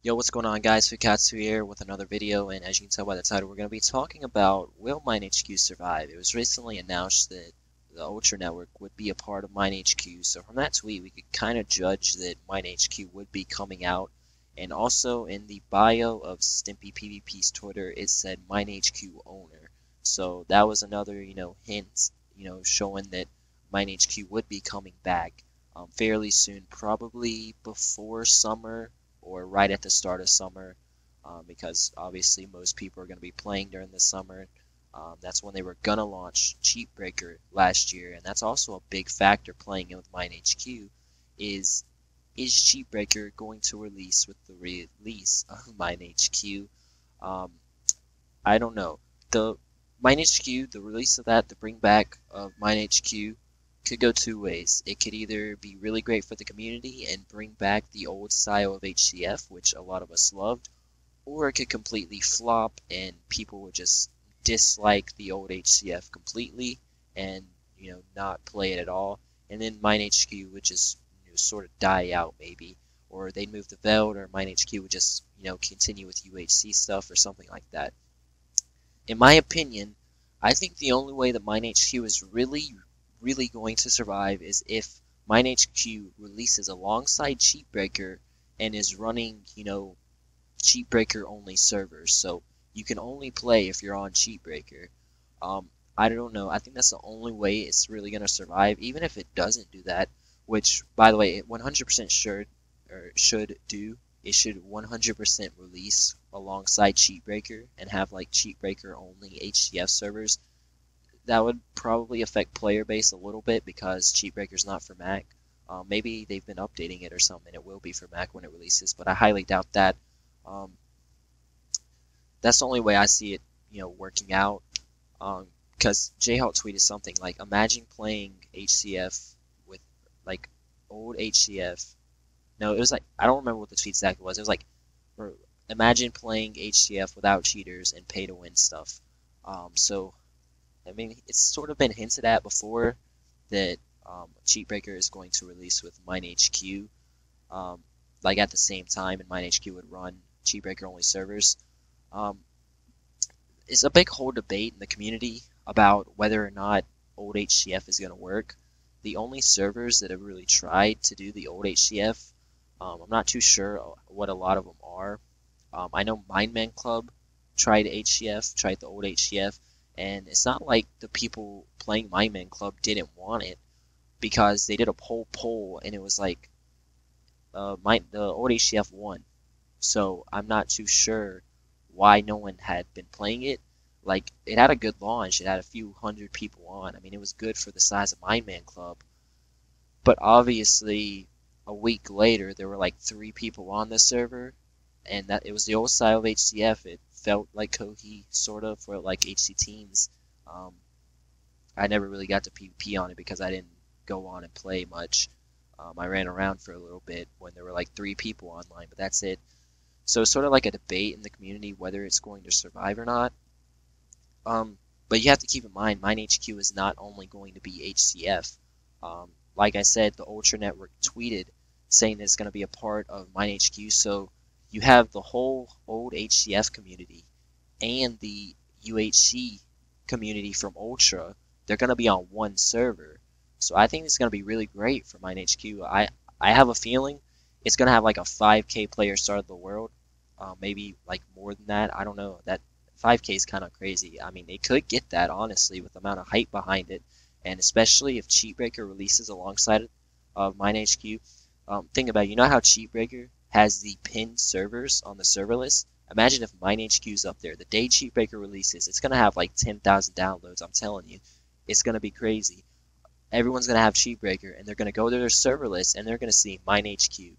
Yo, what's going on, guys? Fukatsu here with another video, and as you can tell by the title, we're going to be talking about will MineHQ survive? It was recently announced that the Ultra Network would be a part of MineHQ, so from that tweet, we could kind of judge that MineHQ would be coming out. And also in the bio of Stimpy PvP's Twitter, it said MineHQ owner. So that was another, hint, showing that MineHQ would be coming back fairly soon, probably before summer or right at the start of summer, because obviously most people are going to be playing during the summer. That's when they were going to launch Cheat Breaker last year, and that's also a big factor playing in with MineHQ is Cheat Breaker going to release with the release of MineHQ? Um, I don't know. The MineHQ, the release of that, the bring back of MineHQ could go two ways. It could either be really great for the community and bring back the old style of HCF, which a lot of us loved, or it could completely flop and people would just dislike the old HCF completely and not play it at all. And then MineHQ would just sort of die out maybe, or they'd move the Veld, or MineHQ would just continue with UHC stuff or something like that. In my opinion, I think the only way that MineHQ is really going to survive is if MineHQ releases alongside Cheat Breaker and is running, Cheat Breaker only servers. So you can only play if you're on Cheat Breaker. I don't know. I think that's the only way it's really going to survive. Even if it doesn't do that, which, by the way, it 100% should do. It should 100% release alongside Cheat Breaker and have like Cheat Breaker only HCF servers. That would probably affect player base a little bit because Cheat Breaker's not for Mac. Maybe they've been updating it or something. It will be for Mac when it releases, but I highly doubt that. Um, that's the only way I see it, working out. Because J-Hawk tweeted something like, imagine playing HCF with like old HCF. No, it was like, I don't remember what the tweet exactly was. It was like, imagine playing HCF without cheaters and pay to win stuff. So I mean, it's sort of been hinted at before that Cheat Breaker is going to release with MineHQ, like at the same time, and MineHQ would run Cheat Breaker only servers. Um, it's a big whole debate in the community about whether or not old HCF is going to work. The only servers that have really tried to do the old HCF, I'm not too sure what a lot of them are. I know Mineman Club tried HCF, tried the old HCF, and it's not like the people playing MineMan Club didn't want it, because they did a poll and it was like the old HCF won. So I'm not too sure why no one had been playing it. Like, it had a good launch. It had a few hundred people on. I mean, it was good for the size of MineMan Club. But obviously, a week later, there were like 3 people on the server, and that it was the old style of HCF. It felt like Kohi, sort of, for like HC teams. I never really got to PvP on it because I didn't go on and play much. I ran around for a little bit when there were like 3 people online, but that's it. So it's sort of like a debate in the community whether it's going to survive or not. But you have to keep in mind, MineHQ is not only going to be HCF. Like I said, the Ultra Network tweeted saying it's going to be a part of MineHQ, so you have the whole old HCF community and the UHC community from Ultra. They're going to be on one server. So I think it's going to be really great for MineHQ. I have a feeling it's going to have like a 5K player start of the world. Maybe like more than that. I don't know. That 5K is kind of crazy. I mean, they could get that, honestly, with the amount of hype behind it. And especially if Cheat Breaker releases alongside of MineHQ. Think about it. You know how Cheat Breaker has the pinned servers on the server list? Imagine if MineHQ's up there. The day Cheat Breaker releases, it's going to have like 10,000 downloads, I'm telling you. It's going to be crazy. Everyone's going to have Cheat Breaker, and they're going to go to their server list, and they're going to see MineHQ.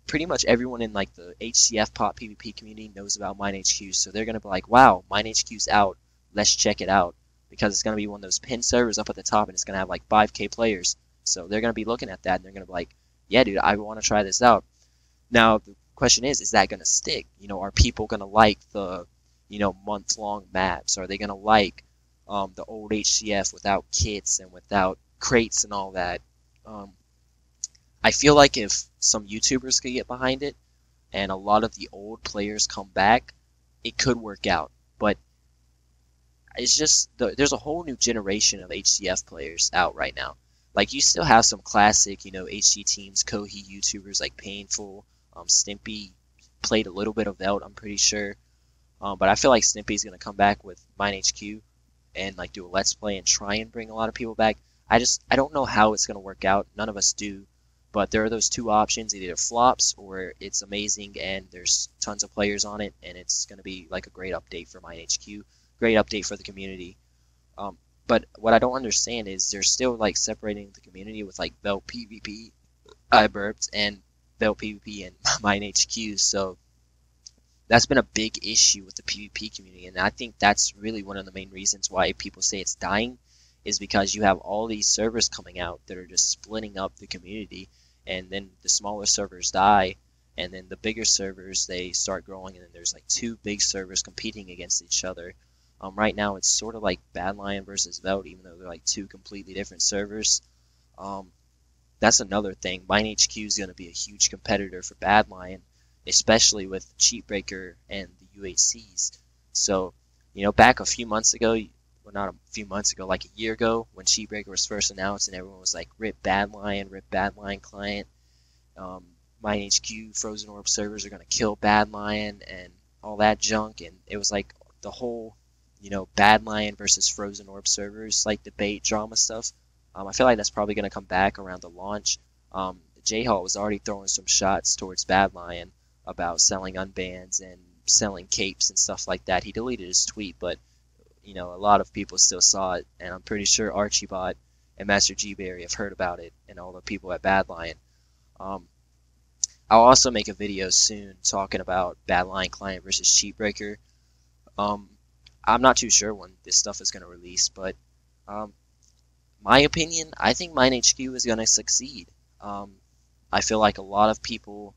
Pretty much everyone in like the HCF Pop PvP community knows about MineHQ, so they're going to be like, wow, MineHQ's out. Let's check it out. Because it's going to be one of those pinned servers up at the top, and it's going to have like 5K players. So they're going to be looking at that, and they're going to be like, yeah, dude, I want to try this out. Now, the question is that going to stick? Are people going to like the, month-long maps? Are they going to like the old HCF without kits and without crates and all that? I feel like if some YouTubers could get behind it, and a lot of the old players come back, it could work out. But it's just there's a whole new generation of HCF players out right now. Like you still have some classic, HG teams, Kohi YouTubers like Painful, Stimpy played a little bit of Velt, I'm pretty sure. But I feel like Stimpy's gonna come back with MineHQ and like do a Let's Play and try and bring a lot of people back. I don't know how it's gonna work out. None of us do. But there are those two options: either it flops or it's amazing and there's tons of players on it, and it's gonna be like a great update for MineHQ, great update for the community. But what I don't understand is they're still like separating the community with like Velt PvP, I burped, and Velt PvP and MineHQ. So that's been a big issue with the PvP community, and I think that's really one of the main reasons why people say it's dying, is because you have all these servers coming out that are just splitting up the community, and then the smaller servers die, and then the bigger servers, they start growing, and then there's like two big servers competing against each other. Right now it's sort of like Badlion versus Velt, even though they're like two completely different servers. That's another thing. MineHQ is going to be a huge competitor for Badlion, especially with Cheatbreaker and the UHCs. So, back a few months ago, well, not a few months ago, like a year ago, when Cheatbreaker was first announced and everyone was like, rip Badlion client, MineHQ Frozen Orb servers are going to kill Badlion and all that junk, and it was like the whole, Badlion versus Frozen Orb servers, like debate drama stuff. I feel like that's probably going to come back around the launch. J-Hall was already throwing some shots towards Badlion about selling unbans and selling capes and stuff like that. He deleted his tweet, but a lot of people still saw it, and I'm pretty sure Archibot and Master G Berry have heard about it, and all the people at Badlion. I'll also make a video soon talking about Badlion client versus Cheatbreaker. I'm not too sure when this stuff is going to release, but my opinion, I think MineHQ is going to succeed. I feel like a lot of people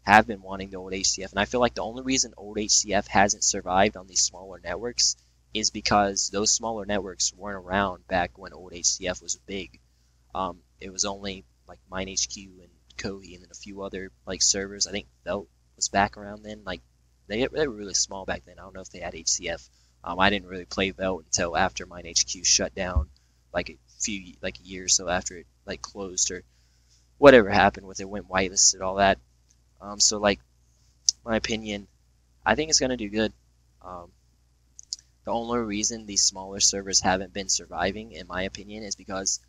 have been wanting the old HCF, and I feel like the only reason old HCF hasn't survived on these smaller networks is because those smaller networks weren't around back when old HCF was big. It was only like MineHQ and Kohi and then a few other like servers. I think Velt was back around then. Like they were really small back then. I don't know if they had HCF. I didn't really play Velt until after MineHQ shut down, like a year or so after it like closed or whatever happened with it, went whitelisted, all that. So like, my opinion, I think it's gonna do good. The only reason these smaller servers haven't been surviving, in my opinion, is because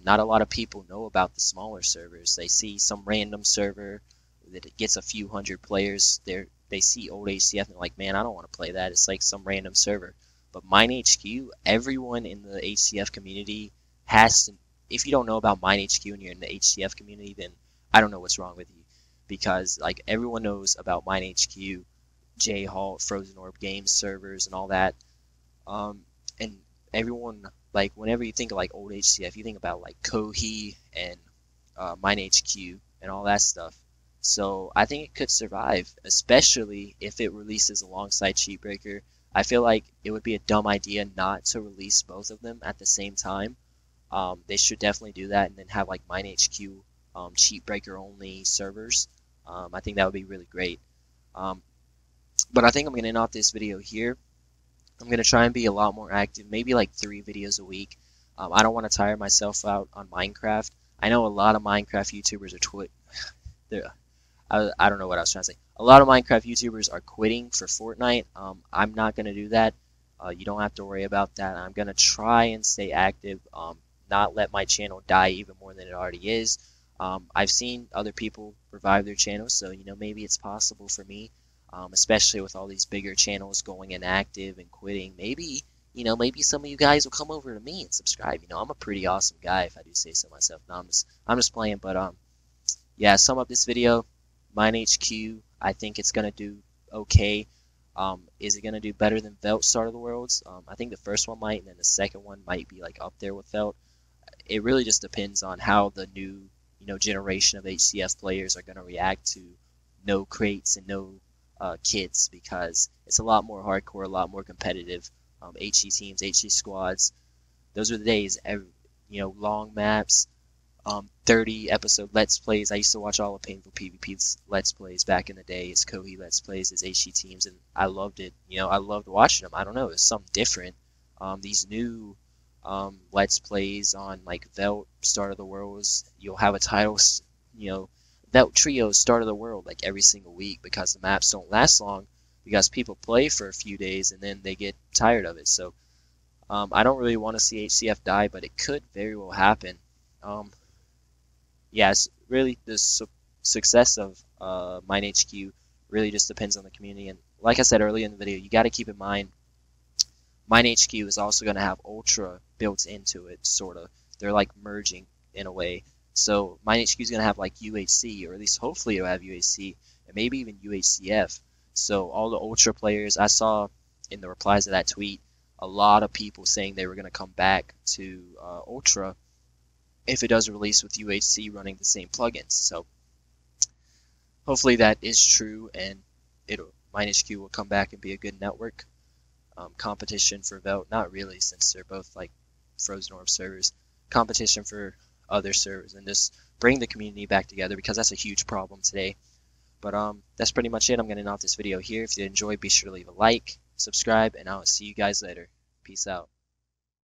not a lot of people know about the smaller servers. They see some random server that it gets a few hundred players. They see old HCF and they're like, man, I don't want to play that. It's like some random server. But MineHQ, everyone in the HCF community has to. If you don't know about MineHQ and you're in the HCF community, then I don't know what's wrong with you, because like everyone knows about MineHQ, J-Hall, Frozen Orb Games servers, and all that. And everyone, like, whenever you think of like old HCF, you think about like Kohi and MineHQ and all that stuff. So I think it could survive, especially if it releases alongside Cheatbreaker. I feel like it would be a dumb idea not to release both of them at the same time. They should definitely do that and then have like MineHQ Cheatbreaker only servers. I think that would be really great. But I think I'm going to end off this video here. I'm going to try and be a lot more active, maybe like 3 videos a week. I don't want to tire myself out on Minecraft. I know a lot of Minecraft YouTubers are I don't know what I was trying to say. A lot of Minecraft YouTubers are quitting for Fortnite. I'm not going to do that. You don't have to worry about that. I'm going to try and stay active, not let my channel die even more than it already is. I've seen other people revive their channels, so maybe it's possible for me, especially with all these bigger channels going inactive and quitting. Maybe maybe some of you guys will come over to me and subscribe. I'm a pretty awesome guy, if I do say so myself. No, I'm just playing, but yeah, sum up this video. MineHQ, I think it's gonna do okay. Is it gonna do better than Velt Start of the Worlds? I think the first one might, and then the second one might be like up there with Velt. It really just depends on how the new generation of HCF players are gonna react to no crates and no kits, because it's a lot more hardcore, a lot more competitive. HC teams, HC squads, those are the days. Long maps, 30 episode Let's Plays. I used to watch all of Painful PvP's Let's Plays back in the day, his Kohi Let's Plays, his HC teams, and I loved it. You know, I loved watching them. I don't know, it was something different. These new Let's Plays on like Velt, Start of the Worlds, you'll have a title, you know, Velt Trio, Start of the World, like every single week, because the maps don't last long, because people play for a few days and then they get tired of it. So I don't really want to see HCF die, but it could very well happen. Yes, really, the success of MineHQ really just depends on the community. And like I said earlier in the video, you got to keep in mind, MineHQ is also going to have Ultra built into it, sort of. They're like merging in a way. So MineHQ is going to have like UHC, or at least hopefully it'll have UHC, and maybe even UHCF. So all the Ultra players, I saw in the replies to that tweet, a lot of people saying they were going to come back to Ultra if it does release with UHC running the same plugins. So hopefully that is true, and MineHQ will come back and be a good network. Competition for Velt, not really, since they're both like Frozen Orb servers. Competition for other servers, and just bring the community back together, because that's a huge problem today. But that's pretty much it. I'm going to end off this video here. If you enjoyed, be sure to leave a like, subscribe, and I'll see you guys later. Peace out.